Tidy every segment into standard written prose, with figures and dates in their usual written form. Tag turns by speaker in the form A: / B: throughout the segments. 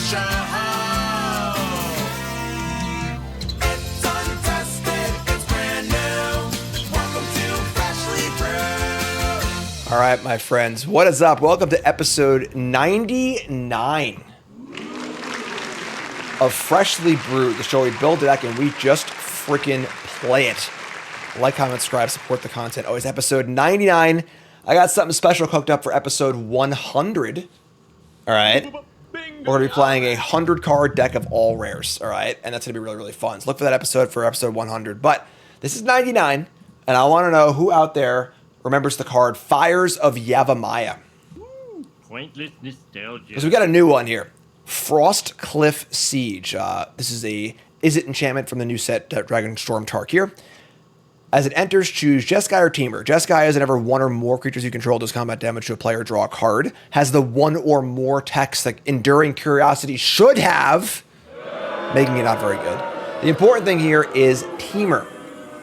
A: show. It's untested, it's brand new. Welcome to Freshly Brewed.
B: All right, my friends, what is up? Welcome to episode 99 of Freshly Brewed, the show we build a deck and we just freaking play it. Like, comment, subscribe, support the content. Always episode 99. I got something special cooked up for episode 100. All right. We're going to be playing a 100-card deck of all rares. All right. And that's going to be really, really fun. So look for that episode for episode 100. But this is 99. And I want to know who out there remembers the card Fires of Yavimaya.
C: Pointless nostalgia.
B: Because we got a new one here. Frost Cliff Siege. This is it enchantment from the new set Dragonstorm Tarkir. As it enters, choose Jeskai or Temur. Jeskai is whenever one or more creatures you control does combat damage to a player, draw a card. Has the one or more text that Enduring Curiosity should have, making it not very good. The important thing here is Temur.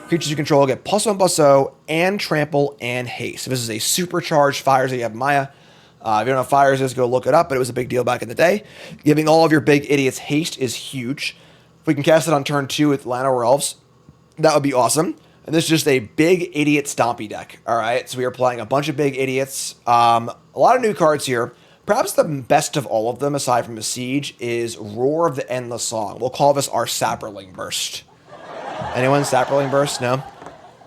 B: Creatures you control get +1/+0 and trample and haste. So this is a supercharged Fires of Yavimaya. If you don't know what Fires is, go look it up, but it was a big deal back in the day. Giving all of your big idiots haste is huge. If we can cast it on turn 2 with Lana or Elves, that would be awesome. And this is just a big idiot Stompy deck. All right, so we are playing a bunch of big idiots. A lot of new cards here. Perhaps the best of all of them, aside from the Siege, is Roar of the Endless Song. We'll call this our Sapperling Burst. Anyone Sapperling Burst? No?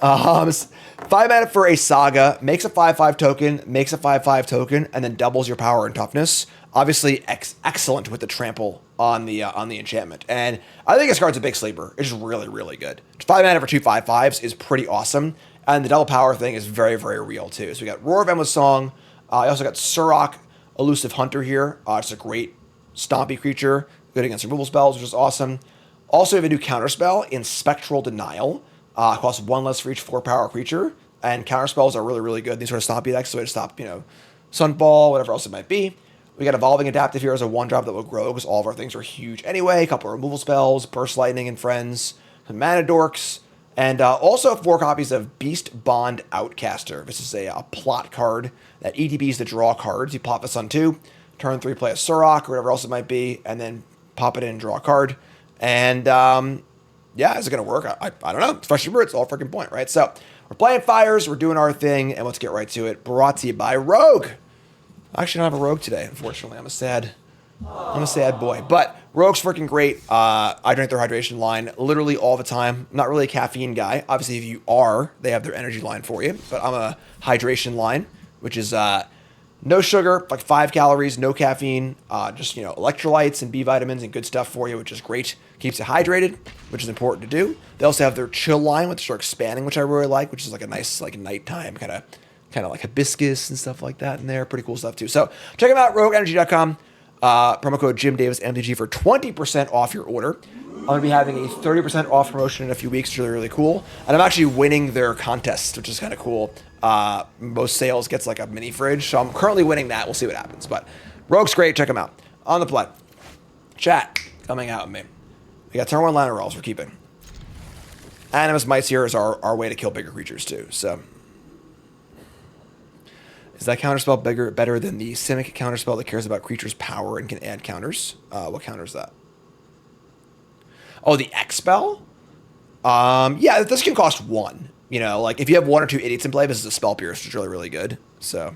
B: 5 mana for a Saga, makes a 5/5 token, makes a 5/5 token, and then doubles your power and toughness. Obviously, excellent with the trample on the enchantment. And I think this card's a big sleeper. It's just really, really good. 5 mana for 2 5/5s is pretty awesome. And the double power thing is very, very real, too. So we got Roar of Endless Song. I also got Surok, Elusive Hunter here. It's a great stompy creature, good against removal spells, which is awesome. Also, we have a new counterspell in Spectral Denial. Costs 1 less for each 4-power creature. And counterspells are really, really good. These sort of stompy decks, so to stop, Sunfall, whatever else it might be. We got Evolving Adaptive here as a 1-drop that will grow because all of our things are huge anyway. A couple of removal spells, Burst Lightning and Friends, some Mana Dorks, and also 4 copies of Beast Bond Outcaster. This is a plot card that ETBs to draw cards. You pop this on 2, turn 3 play a Surok or whatever else it might be, and then pop it in and draw a card. And yeah, is it going to work? I don't know. It's Freshly Brewed. It's all freaking point, right? So we're playing Fires. We're doing our thing, and let's get right to it. Brought to you by Rogue. I actually don't have a Rogue today, unfortunately. I'm a sad boy. But Rogue's freaking great. I drink their hydration line literally all the time. I'm not really a caffeine guy. Obviously, if you are, they have their energy line for you. But I'm a hydration line, which is no sugar, like 5 calories, no caffeine, just, electrolytes and B vitamins and good stuff for you, which is great. Keeps you hydrated, which is important to do. They also have their chill line, which are expanding, which I really like, which is like a nice, like nighttime kind of like hibiscus and stuff like that in there. Pretty cool stuff too. So check them out, rogueenergy.com. Promo code JimDavisMTG for 20% off your order. I'm going to be having a 30% off promotion in a few weeks. It's really, really cool. And I'm actually winning their contest, which is kind of cool. Most sales gets like a mini fridge. So I'm currently winning that. We'll see what happens. But Rogue's great. Check them out. On the play. Chat coming out with me. We got turn 1 Lana Rolls we're keeping. Animus Mites here is our way to kill bigger creatures too. So is that counterspell better than the Simic counterspell that cares about creatures' power and can add counters? What counter is that? Oh, the X spell? Yeah, this can cost 1. Like if you have 1 or 2 idiots in play, this is a spell pierce, which is really, really good. So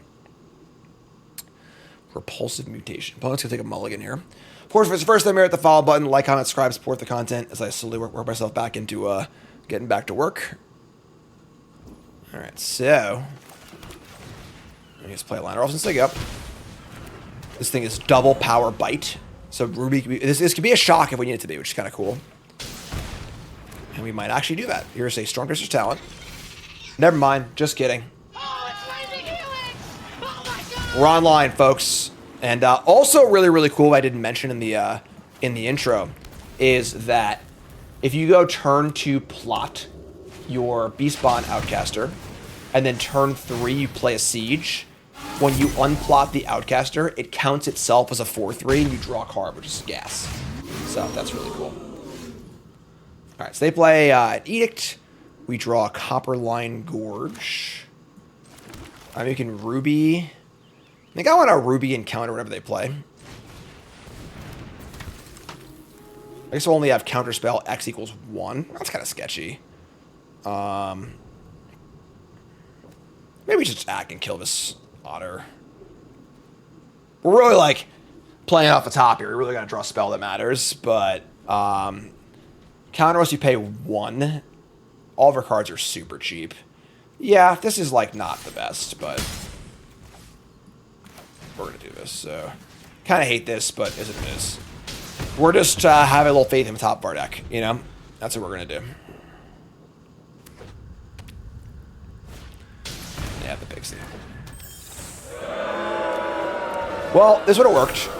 B: Repulsive Mutation. Opponent's gonna take a mulligan here. Of course, if it's first time here, hit the follow button, like, comment, subscribe, support the content as I slowly work myself back into getting back to work. All right, so let's play a line off and Sig up. This thing is double power bite. So Ruby, this could be a shock if we need it to be, which is kind of cool. And we might actually do that. Here's a Stormcaster's Talent. Never mind, just kidding.
D: Oh, it's Lightning Helix! Oh my god!
B: We're online, folks. And also really, really cool, I didn't mention in the intro, is that if you go turn 2 plot your Beast Bond Outcaster, and then turn 3 you play a Siege, when you unplot the Outcaster, it counts itself as a 4/3 and you draw a card, which is gas. So that's really cool. Alright, so they play an Edict. We draw a Copperline Gorge. I'm making Ruby. I think I want a Ruby encounter whenever they play. I guess we'll only have counterspell X equals 1. That's kind of sketchy. Maybe we should just act and kill this otter. We're really, like, playing off the top here. We're really going to draw a spell that matters. But, counter us, you pay 1. All of our cards are super cheap. Yeah, this is, like, not the best, but we're going to do this. So, kind of hate this, but is what it is. We're just having a little faith in the top of our deck, you know? That's what we're going to do. Yeah, the pixie. Well, this would have worked.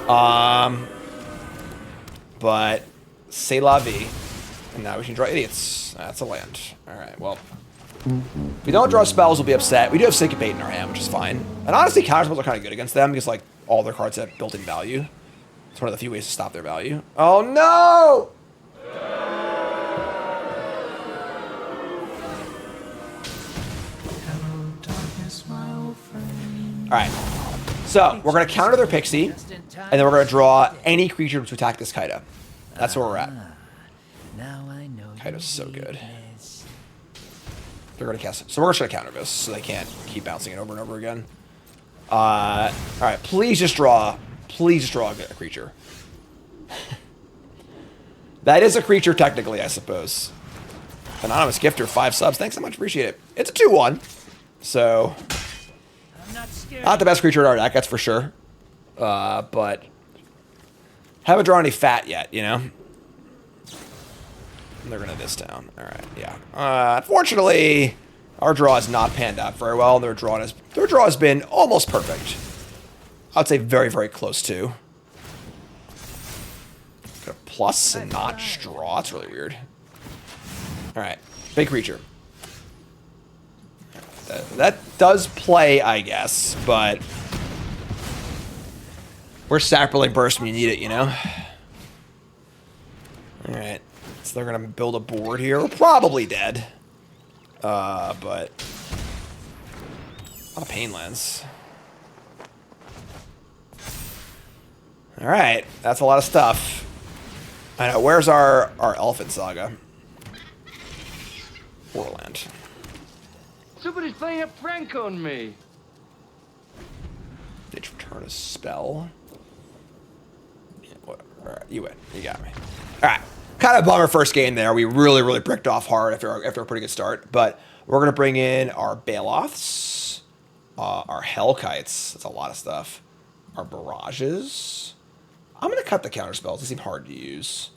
B: But, c'est la vie. And now we can draw idiots. That's a land. Alright, well. If we don't draw spells, we'll be upset. We do have Syncopate in our hand, which is fine. And honestly, counterspells are kind of good against them because, like, all their cards have built-in value. It's one of the few ways to stop their value. Oh, no! Alright. So, we're going to counter their Pixie, and then we're going to draw any creature to attack this Kaida. That's where we're at.
E: Now I know.
B: Kaida's so good. They're going to cast it. So we're just going to counter this so they can't keep bouncing it over and over again. Alright, please just draw. Please just draw a creature. That is a creature technically, I suppose. Anonymous Gifter, 5 subs. Thanks so much, appreciate it. It's a 2-1. So, not the best creature in our deck, that's for sure. But haven't drawn any fat yet, you know? And they're gonna this down. Alright, yeah. Unfortunately, our draw has not panned out very well. Their draw has been almost perfect. I would say very, very close to. Got a plus and not draw. That's really weird. Alright, big creature. That does play, I guess, but we're Sacrificial Burst when you need it, you know? Alright, so they're gonna build a board here. We're probably dead. But a lot of pain lands. Alright, that's a lot of stuff. I know, where's our Elephant Saga? Warland.
F: Somebody's playing a prank on me.
B: Did you return a spell? Yeah, Alright, you win. You got me. Alright. Kind of a bummer first game there. We really, really bricked off hard after a pretty good start. But we're going to bring in our Baloths, our Hellkites. That's a lot of stuff. Our Barrages. I'm going to cut the counter spells. They seem hard to use.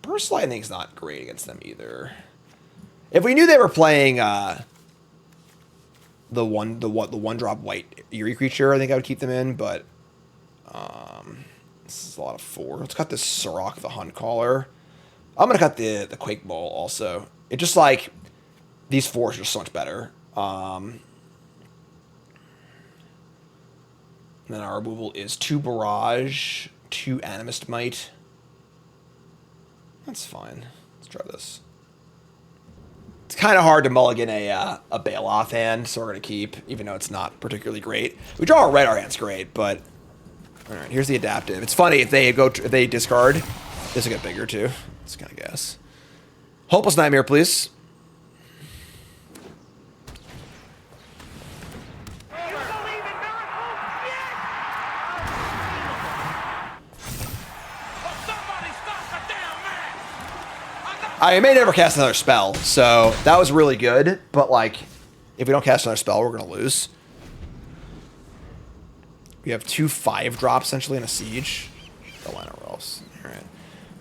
B: Burst Lightning's not great against them either. If we knew they were playing the one drop white Eerie creature, I think I would keep them in, but this is a lot of 4. Let's cut this Sorok the Hunt Caller. I'm gonna cut the Quake Bowl also. It just like these 4s are just so much better. Then our removal is 2 Barrage, 2 Animist Might. That's fine. Let's try this. It's kind of hard to mulligan a Baloth hand, so we're going to keep, even though it's not particularly great. We draw a red, our hand's great, but... Alright, here's the adaptive. It's funny, if they discard, this will get bigger too. Let's kind of guess. Hopeless Nightmare, please. I may never cast another spell, so that was really good, but like, if we don't cast another spell, we're going to lose. We have 2 5-drops, essentially, in a Siege. The Llanowar Elves. Alright.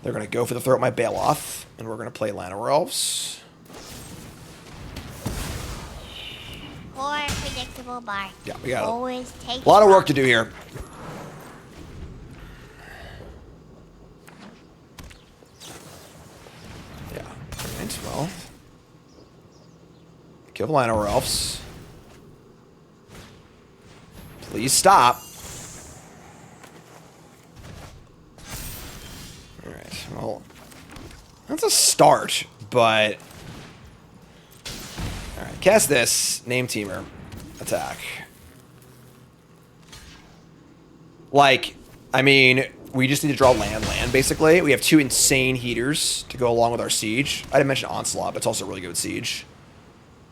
B: They're going to go for the Throat My Baloth, and we're going to play Llanowar Elves.
G: Poor predictable bar.
B: Yeah, we got
G: Always take
B: a lot of work to do here. Well, kill the Llanowar Elves. Please stop. Alright, well, that's a start, but... Alright, cast this. Name Temur. Attack. Like, I mean, we just need to draw land, basically. We have 2 insane heaters to go along with our Siege. I didn't mention Onslaught, but it's also really good with Siege.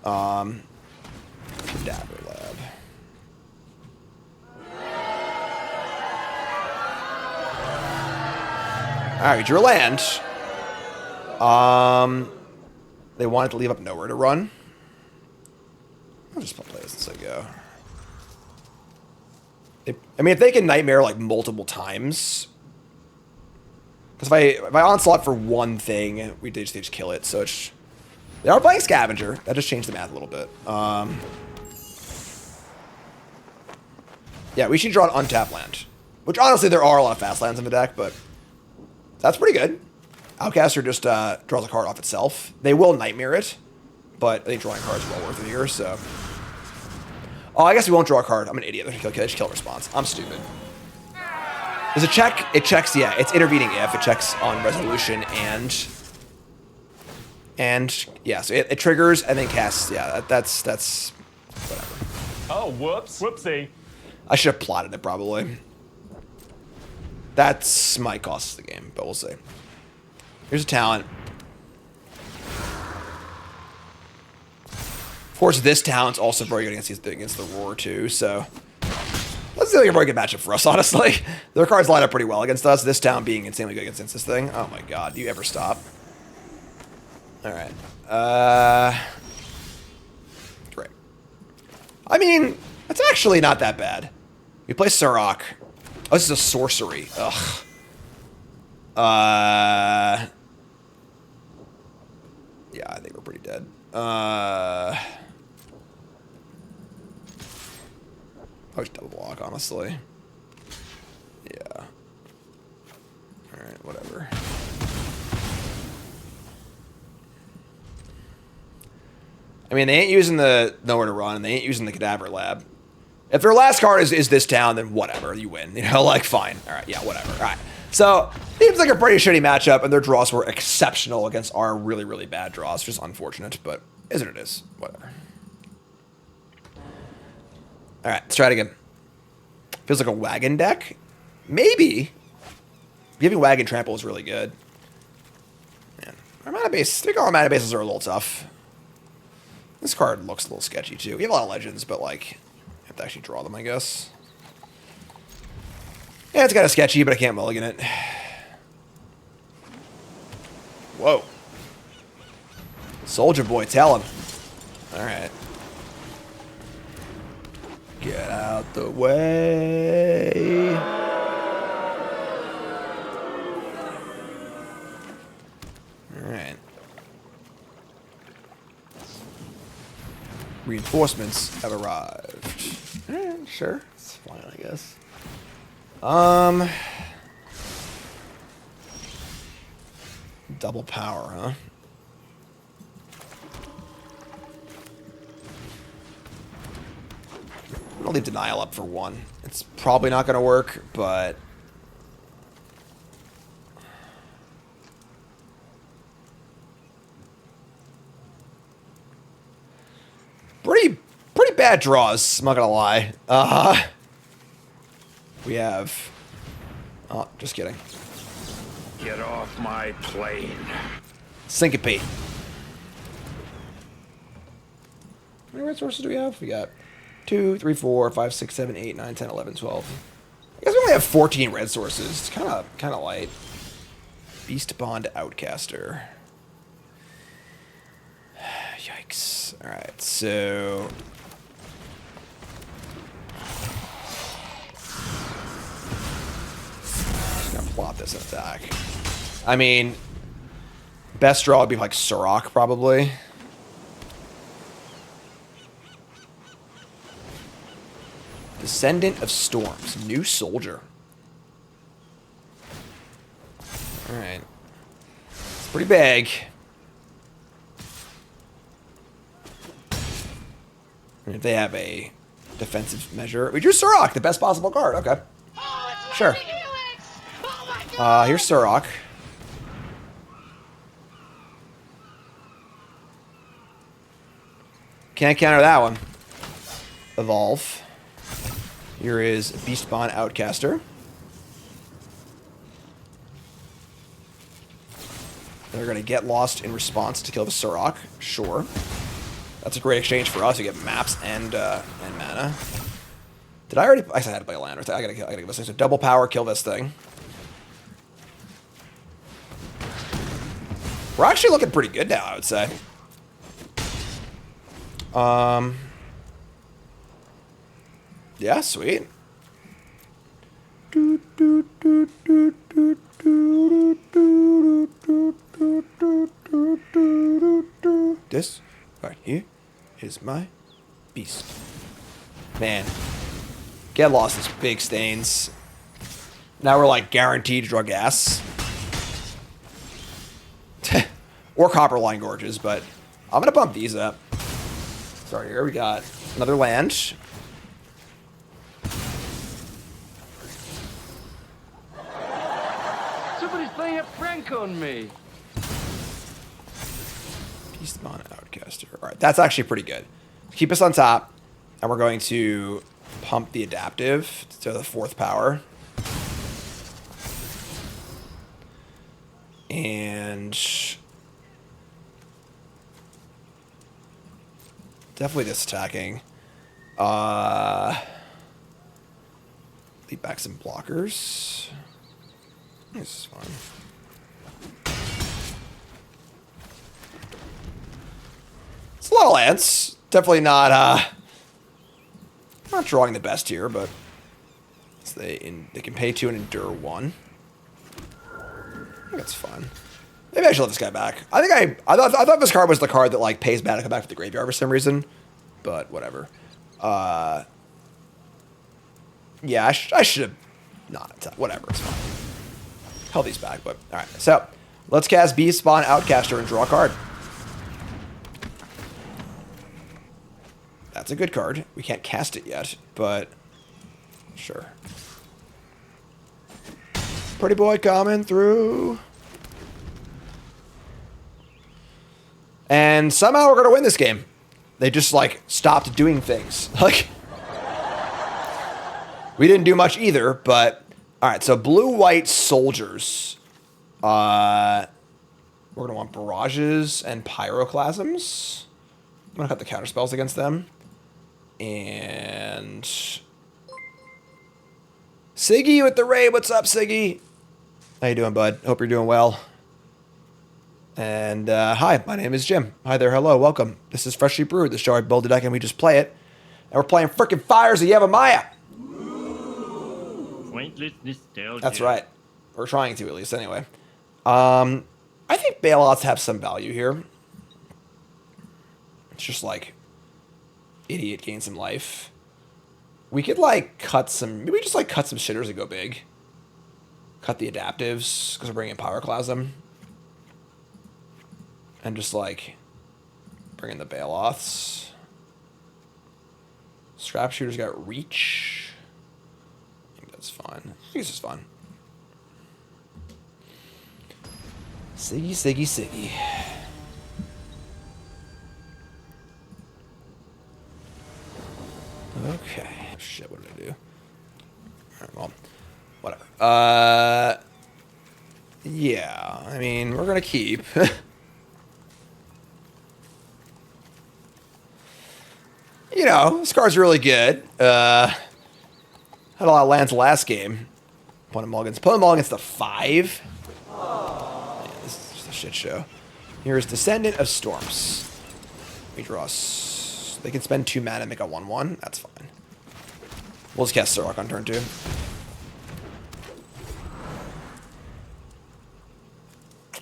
B: Cadaver Lab. Alright, we drew a land. They wanted to leave up nowhere to run. I'll just play this as I go. I mean, if they can Nightmare, like, multiple times... Because if I Onslaught for one thing, they just kill it, so it's... They are playing Scavenger. That just changed the math a little bit. Yeah, we should draw an untapped land. Which, honestly, there are a lot of fast lands in the deck, but... That's pretty good. Outcaster just draws a card off itself. They will Nightmare it, but I think drawing cards is well worth it here, so... Oh, I guess we won't draw a card. I'm an idiot. They just kill response. I'm stupid. There's a check. It checks, yeah, it's intervening if. It checks on resolution and yeah, so it triggers and then casts. Yeah, that's whatever.
H: Oh, whoops. Whoopsie.
B: I should have plotted it, probably. That's might cost the game, but we'll see. Here's a talent. Of course, this talent's also very good against the Roar, too, so... That's like a very good matchup for us, honestly. Their cards line up pretty well against us. This talent being insanely good against this thing. Oh my god, do you ever stop? Alright. Great. I mean, it's actually not that bad. We play Surok. Oh, this is a sorcery. Ugh. Yeah, I think we're pretty dead. I was double block, honestly. Yeah. Alright, whatever. I mean, they ain't using the Nowhere to Run, and they ain't using the Cadaver Lab. If their last card is this town, then whatever, you win. You know, like, fine. Alright, yeah, whatever. Alright. So, seems like a pretty shitty matchup, and their draws were exceptional against our really, really bad draws. Just unfortunate, but is what it is. Whatever. Alright, let's try it again. Feels like a wagon deck? Maybe. Giving wagon trample is really good. Man, our mana base, I think our mana bases are a little tough. This card looks a little sketchy too. We have a lot of legends, but like, you have to actually draw them, I guess. Yeah, it's kind of sketchy, but I can't mulligan it. Whoa. Soldier boy, tell him. Alright. Get out the way. Alright. Reinforcements have arrived. Alright, sure. It's fine, I guess. Double power, huh? I'm gonna leave Denial up for one. It's probably not gonna work, but... Pretty bad draws, I'm not gonna lie. We have... Oh, just kidding.
H: Get off my plane.
B: Syncope. How many red sources do we have? We got 2, 3, 4, 5, 6, 7, 8, 9, 10, 11, 12. I guess we only have 14 red sources. It's kind of light. Beast Bond Outcaster. Yikes. Alright, so... Just gonna plot this attack. I mean, best draw would be like Surok, probably. Descendant of Storms. New Soldier. Alright. It's pretty big. And if they have a defensive measure... We drew Surok, the best possible card. Okay. Sure. Here's Surok. Can't counter that one. Evolve. Here is Beastbond Outcaster. They're going to get lost in response to kill the Surok. Sure. That's a great exchange for us. We get maps and mana. Did I already... I said I had to play a land. I gotta give this thing. So double power, kill this thing. We're actually looking pretty good now, I would say. Yeah, sweet. This right here is my beast. Man. Get lost is big stains. Now we're like guaranteed to draw gas. Or copper line gorges, but I'm gonna bump these up. Sorry, here we got another land.
F: Somebody's playing a prank on me.
B: Beastmon Outcaster. Alright, that's actually pretty good. Keep us on top, and we're going to pump the adaptive to the 4th power. And definitely this attacking. Leave back some blockers. This is fun. It's a lot of lands. Definitely not drawing the best here, but they can pay 2 and endure 1. I think that's fun. Maybe I should let this guy back. I thought this card was the card that like pays mana to come back to the graveyard for some reason, but whatever. Yeah, I should have not. Whatever, it's fine. Held these back, but all right. So let's cast Beastmon Outcaster and draw a card. That's a good card. We can't cast it yet, but sure. Pretty boy coming through. And somehow we're going to win this game. They just, like, stopped doing things. Like, we didn't do much either, but... Alright, so blue-white soldiers. We're going to want barrages and pyroclasms. I'm going to cut the counter spells against them. And... Seige with the raid. What's up, Seige? How you doing, bud? Hope you're doing well. And, hi, my name is Jim. Hi there, hello, welcome. This is Freshly Brewed, the show I build a deck and we just play it. And we're playing frickin' Fires of Yavimaya.
C: Pointless nostalgia.
B: That's right. We're trying to, at least, anyway. I think bailouts have some value here. It's just like, idiot gain some life. We could, like, maybe just, like, cut some shitters and go big. Cut the adaptives, because we're bringing in Pyroclasm. And just, like, bring in the Bailoths. Scrap Shooter's got Reach. I think that's fine. I think this is fun. Seige, Seige, Seige. Okay. Shit, what did I do? Alright, well, whatever. Yeah, I mean, we're gonna keep. You know, this card's really good. Had a lot of lands last game. Opponent mulligans to 5. Man, this is just a shit show. Here's Descendant of Storms. We draw. They can spend 2 mana and make a 1/1. That's fine. We'll just cast Surok on turn 2.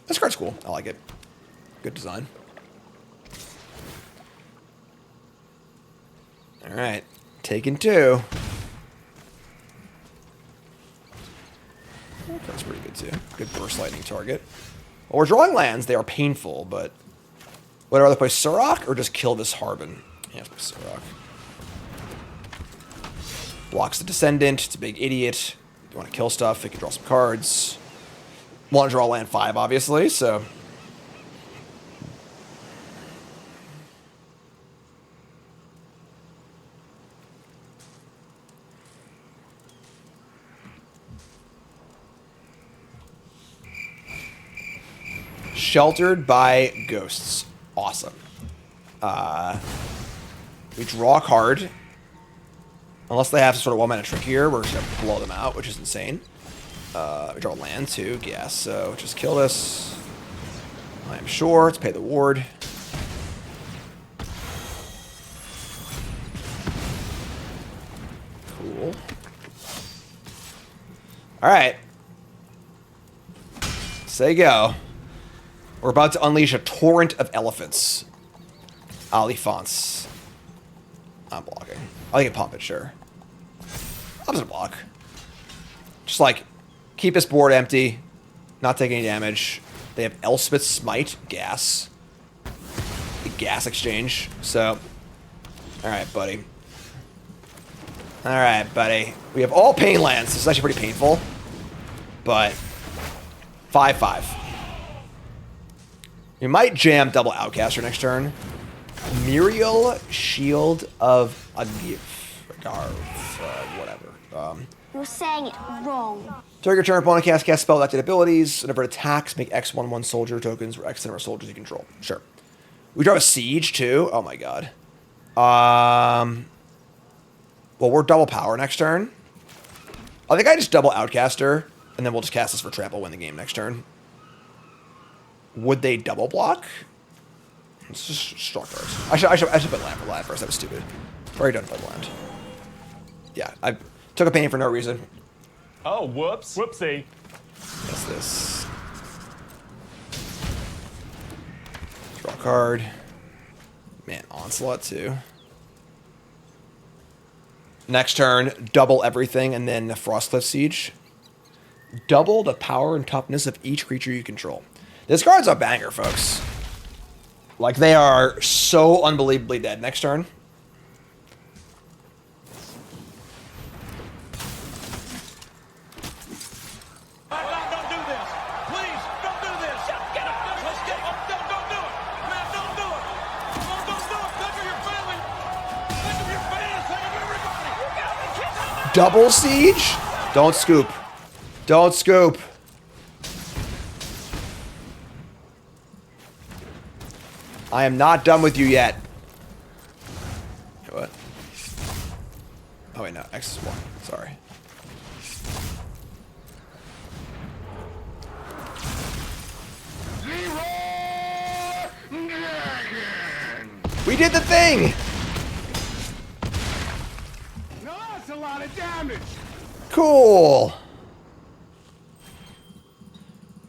B: This card's cool. I like it. Good design. Alright. Taking 2. That's pretty good too. Good burst lightning target. Well, we're drawing lands. They are painful, but... Would I rather play Surok or just kill this Harbin? Yeah, let's play Surok. Blocks the Descendant. It's a big idiot. You want to kill stuff, it can draw some cards. Want to draw land 5, obviously, so... Sheltered by ghosts. Awesome. We draw a card. Unless they have some sort of 1-mana trick here, we're just going to blow them out, which is insane. We draw land too, yes. So just kill this. I am sure. Let's pay the ward. Cool. Alright. Say go. We're about to unleash a torrent of elephants. Alifants. I'm blocking. I can pump it, sure. I'll just block. Just like, keep this board empty. Not take any damage. They have Elspeth's Smite. Gas. The gas exchange. So, alright, buddy. Alright, buddy. We have all pain lands. This is actually pretty painful. But, 5/5. We might jam double Outcaster next turn. Muriel Shield of Agarv. Whatever.
G: You're saying it wrong.
B: Target turn, opponent cast spell elected abilities. Whenever it attacks, make X/1/1 soldier tokens or X number of soldiers you control. Sure. We draw a Siege too. Oh my god. Well, we're double power next turn. I think I just double Outcaster, and then we'll just cast this for trample, win the game next turn. Would they double block? Let's just straw cards. I should put land for land first. That was stupid. Already done put land. Yeah, I took a pain for no reason.
H: Oh, whoops. Whoopsie.
B: What's this? Draw a card. Man, Onslaught too. Next turn, double everything, and then the Frostcliff Siege. Double the power and toughness of each creature you control. This card's a banger, folks. Like, they are so unbelievably dead next turn.
A: Don't do this. Please, don't do this. Get up. Let's get up. Don't do it. Man, don't do it. Don't do it. Think of your family. Think of your fans. Think of everybody. You got me, kids.
B: Double Siege? Don't scoop. Don't scoop. I am not done with you yet. What? Oh wait, no. X is 1. Sorry. We did the thing!
F: No, that's a lot of damage.
B: Cool.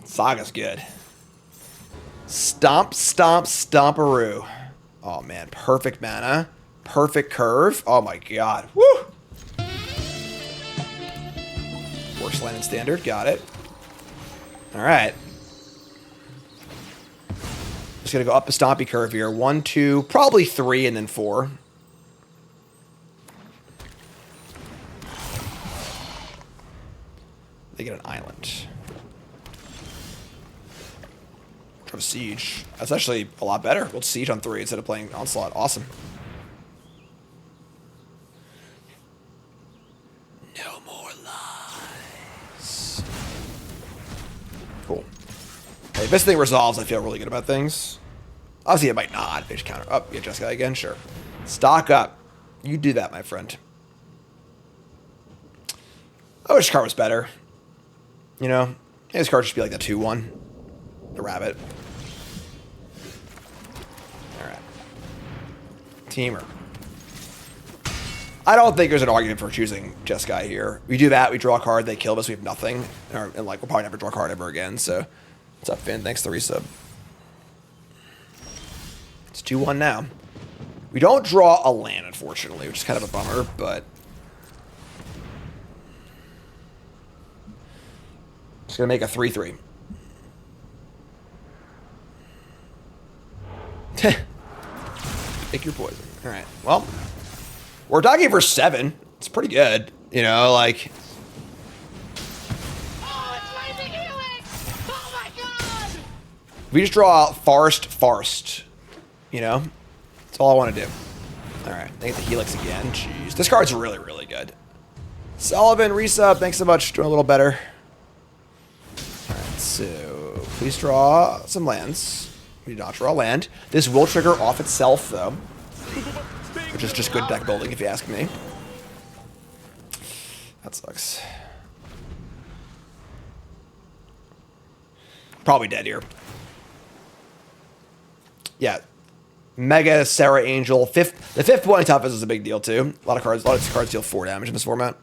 B: Saga's good. Stomp, stomp, stomparoo. Oh man, perfect mana. Perfect curve. Oh my god. Woo! Works land in standard. Got it. Alright. Just gonna go up the Stompy curve here. 1, 2, probably 3, and then 4. They get an island. Try to Siege. That's actually a lot better. We'll Siege on 3 instead of playing Onslaught. Awesome. No more lies. Cool. Hey, if this thing resolves, I feel really good about things. Obviously, it might not. They just counter up. Get Jeskai again? Sure. Stock up. You do that, my friend. I wish this card was better. You know? This card should be like the 2/1. The rabbit. Alright. Temur. I don't think there's an argument for choosing Jeskai here. We do that, we draw a card, they kill us, we have nothing. And like, we'll probably never draw a card ever again, so. What's up, Finn? Thanks for the resub. It's 2/1 now. We don't draw a land, unfortunately, which is kind of a bummer, but. Just gonna make a 3/3. Pick your poison. Alright, well. We're talking for 7. It's pretty good. You know, like.
D: Oh, it's raining Helix! Oh my god!
B: We just draw Forest. You know? That's all I want to do. Alright, I get the Helix again. Jeez. This card's really, really good. Sullivan, resub. Thanks so much. Doing a little better. Alright, so. Please draw some lands. We did not draw land. This will trigger off itself, though. Which is just good deck building, if you ask me. That sucks. Probably dead here. Yeah. Mega Sarah Angel. The fifth point toughness is a big deal, too. A lot of cards deal 4 damage in this format.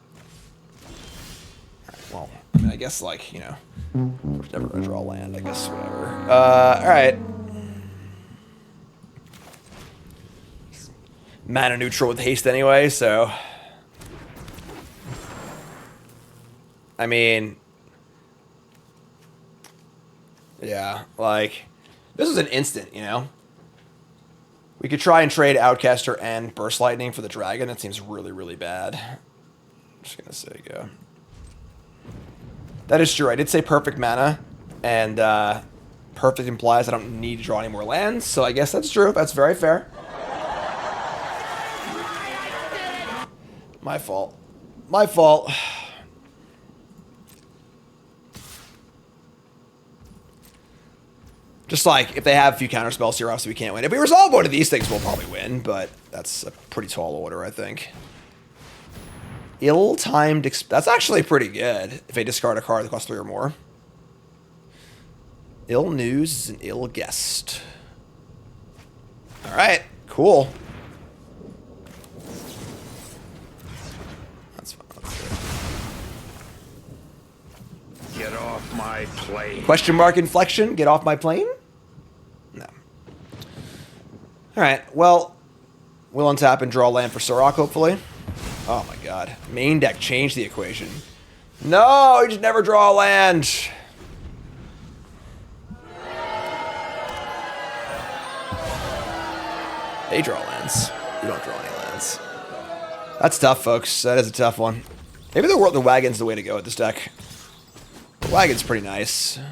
B: Alright, well, I mean, I guess, like, you know, we're never going to draw land, I guess, whatever. Alright. Mana neutral with haste anyway, so... I mean... Yeah, like... This is an instant, you know? We could try and trade Outcaster and Burst Lightning for the Dragon. That seems really, really bad. I'm just gonna say go. That is true. I did say perfect mana, and perfect implies I don't need to draw any more lands, so I guess that's true. That's very fair. My fault. My fault. Just like, if they have a few counter spells here, obviously we can't win. If we resolve one of these things, we'll probably win, but that's a pretty tall order, I think. Ill-timed... That's actually pretty good, if they discard a card that costs 3 or more. Ill news is an ill guest. Alright, cool. That's fine.
I: Get off my plane.
B: Question mark inflection, get off my plane? No. Alright, well, we'll untap and draw land for Sorok, hopefully. Oh my god. Main deck changed the equation. No, you just never draw a land. They draw lands. You don't draw any lands. That's tough, folks. That is a tough one. Maybe the Wagon's the way to go with this deck. The Wagon's pretty nice. It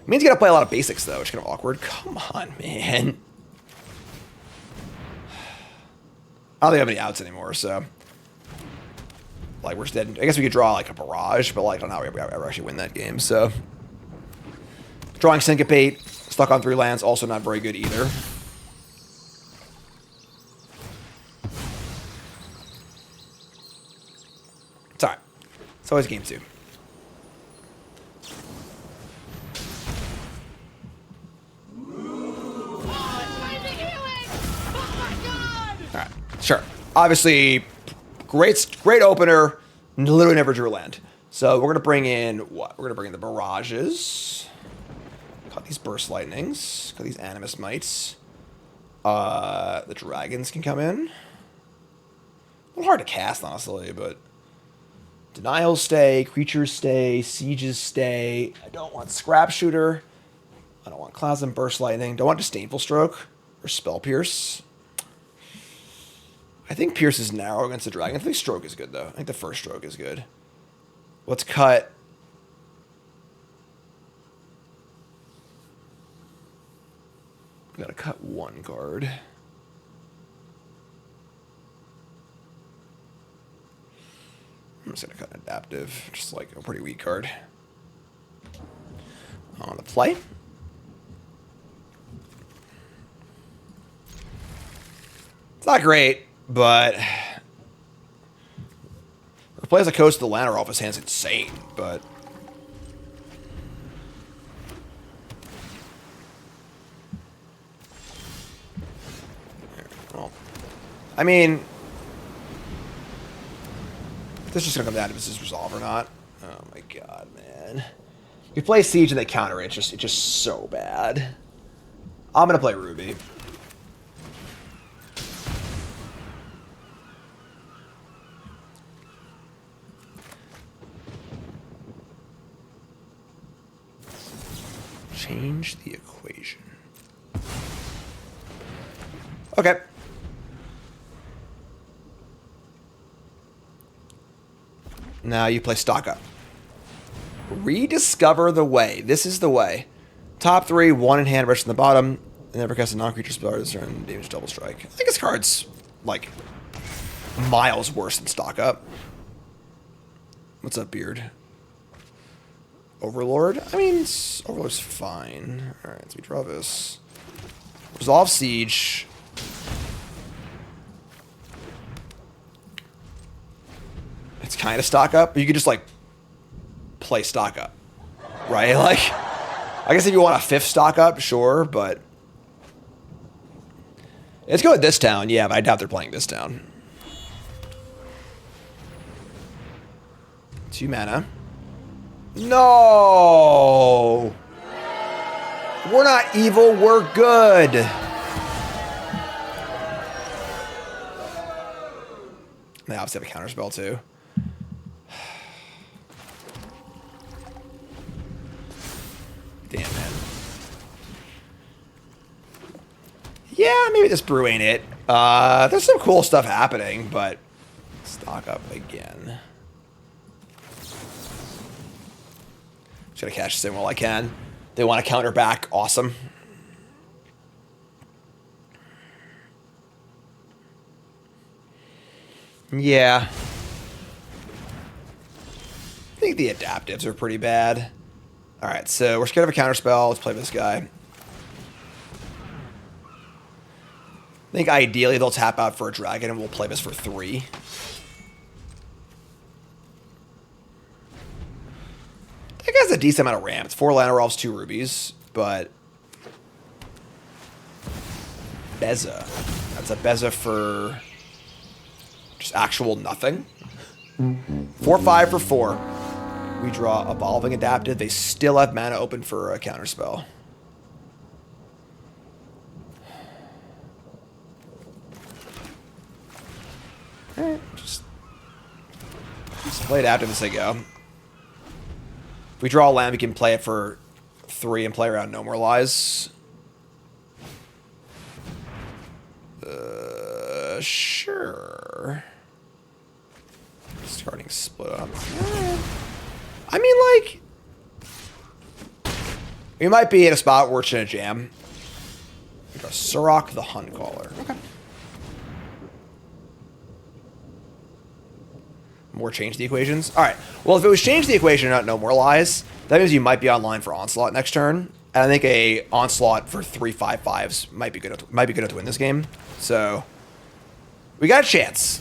B: means you gotta play a lot of basics, though, which is kind of awkward. Come on, man. I don't think I have any outs anymore, so... Like, we're just dead. I guess we could draw, like, a Barrage, but, like, I don't know how we ever actually win that game, so... Drawing Syncopate, stuck on 3 lands, also not very good either. It's alright. It's always game 2. Alright, sure. Obviously, great opener. Literally never drew a land. So we're going to bring in what? We're going to bring in the Barrages. Cut these Burst Lightnings. Cut these Animus Mites. The Dragons can come in. A little hard to cast, honestly, but... Denials stay, Creatures stay, Sieges stay. I don't want Scrap Shooter. I don't want Clasm Burst Lightning. Don't want Disdainful Stroke or Spell Pierce. I think Pierce is narrow against the Dragon. I think Stroke is good, though. I think the first Stroke is good. Let's cut... We gotta cut 1 card. I'm just gonna cut an Adaptive. Just like a pretty weak card. On the play. It's not great, but plays a Coast of the Lanner off his hand's insane, but well, I mean, this is just gonna come down to if this is resolve or not. Oh my god, man! You play Siege and they counter it. It's just so bad. I'm gonna play Ruby. Change the equation. Okay. Now you play Stock Up. Rediscover the Way. This is the way. Top 3, 1 in hand, rest in the bottom. Never cast a non-creature spell this turn. Damage double strike. I think this card's like miles worse than Stock Up. What's up, Beard? Overlord? I mean, Overlord's fine. Alright, so we draw this. Resolve Siege. It's kind of stock up, but you could just, like, play stock up. Right? Like, I guess if you want a 5th stock up, sure, but... Let's go with this town. Yeah, but I doubt they're playing this town. 2 mana. No! We're not evil, we're good. They obviously have a counterspell too. Damn, man. Yeah, maybe this brew ain't it. There's some cool stuff happening, but stock up again. Just gotta catch this in while I can. They want to counter back. Awesome. Yeah. I think the adaptives are pretty bad. Alright, so we're scared of a counterspell. Let's play this guy. I think ideally they'll tap out for a dragon and we'll play this for 3. That guy's a decent amount of ramp. It's 4 Llanowar Elves, 2 rubies, but... Beza. That's a Beza for... just actual nothing. 4/5 for 4. We draw Evolving Adaptive. They still have mana open for a counterspell. Alright, just play Adaptive as they go. If we draw a land, we can play it for 3 and play around No More Lies. Sure. Starting split up. I mean, like, we might be in a spot where it's in a jam. We got Surok the Hunt Caller. Okay. More change the equations. All right. Well, if it was change the equation, not No More Lies, that means you might be online for Onslaught next turn. And I think a Onslaught for 3/5/5s might be good. Might be good to win this game. So we got a chance.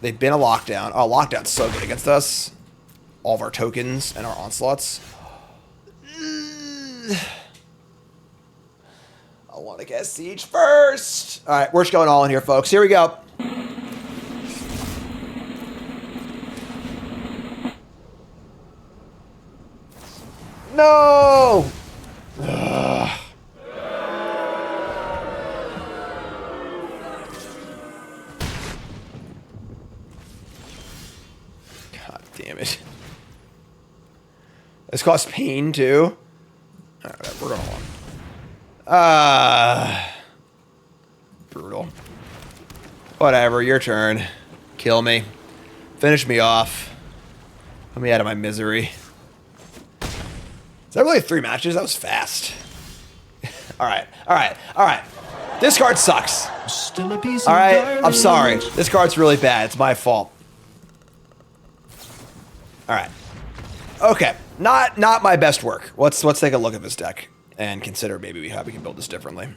B: They've been a lockdown. Oh, lockdown's so good against us. All of our tokens and our onslaughts. I want to get Siege first. All right, we're just going all in here, folks. Here we go. No! Ugh. God damn it. This costs pain, too. Alright, we're going on. Brutal. Whatever, your turn. Kill me. Finish me off. Put me out of my misery. Is that really 3 matches? That was fast. Alright, alright, alright. This card sucks. Alright, I'm sorry. This card's really bad. It's my fault. Alright. Okay. Not my best work. Let's take a look at this deck and consider maybe we can build this differently.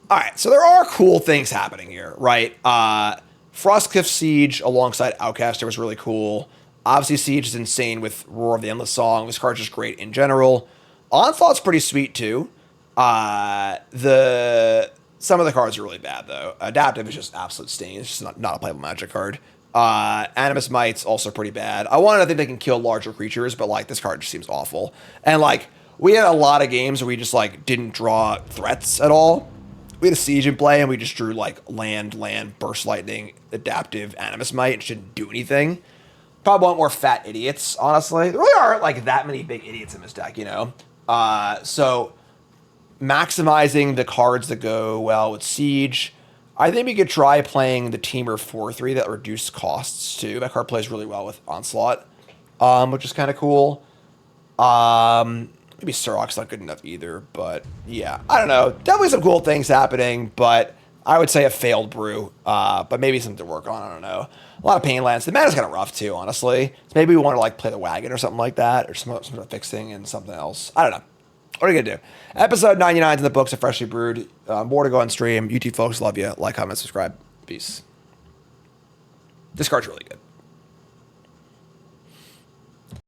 B: Alright, so there are cool things happening here, right? Frostcliff Siege alongside Outcaster was really cool. Obviously, Siege is insane with Roar of the Endless Song. This card's just great in general. Onslaught's pretty sweet, too. Some of the cards are really bad, though. Adaptive is just absolute stain. It's just not a playable Magic card. Animus Might's also pretty bad. I want to think they can kill larger creatures, but, like, this card just seems awful. And, like, we had a lot of games where we just, like, didn't draw threats at all. We had a Siege in play, and we just drew, like, land, Burst Lightning, Adaptive, Animus Might, and shouldn't do anything. Probably want more fat idiots, honestly. There really aren't, like, that many big idiots in this deck, you know? So, maximizing the cards that go well with Siege. I think we could try playing the Temur 4/3 that reduce costs, too. That card plays really well with Onslaught, which is kind of cool. Maybe Surok's not good enough either, but, yeah. I don't know. Definitely some cool things happening, but I would say a failed brew, but maybe something to work on. I don't know. A lot of pain lands. The mana's kind of rough too, honestly. So maybe we want to like play the wagon or something like that, or some sort of fixing and something else. I don't know. What are you gonna do? Episode 99 is in the books of Freshly Brewed. More to go on stream. You two folks, love you. Like, comment, subscribe. Peace. This card's really good.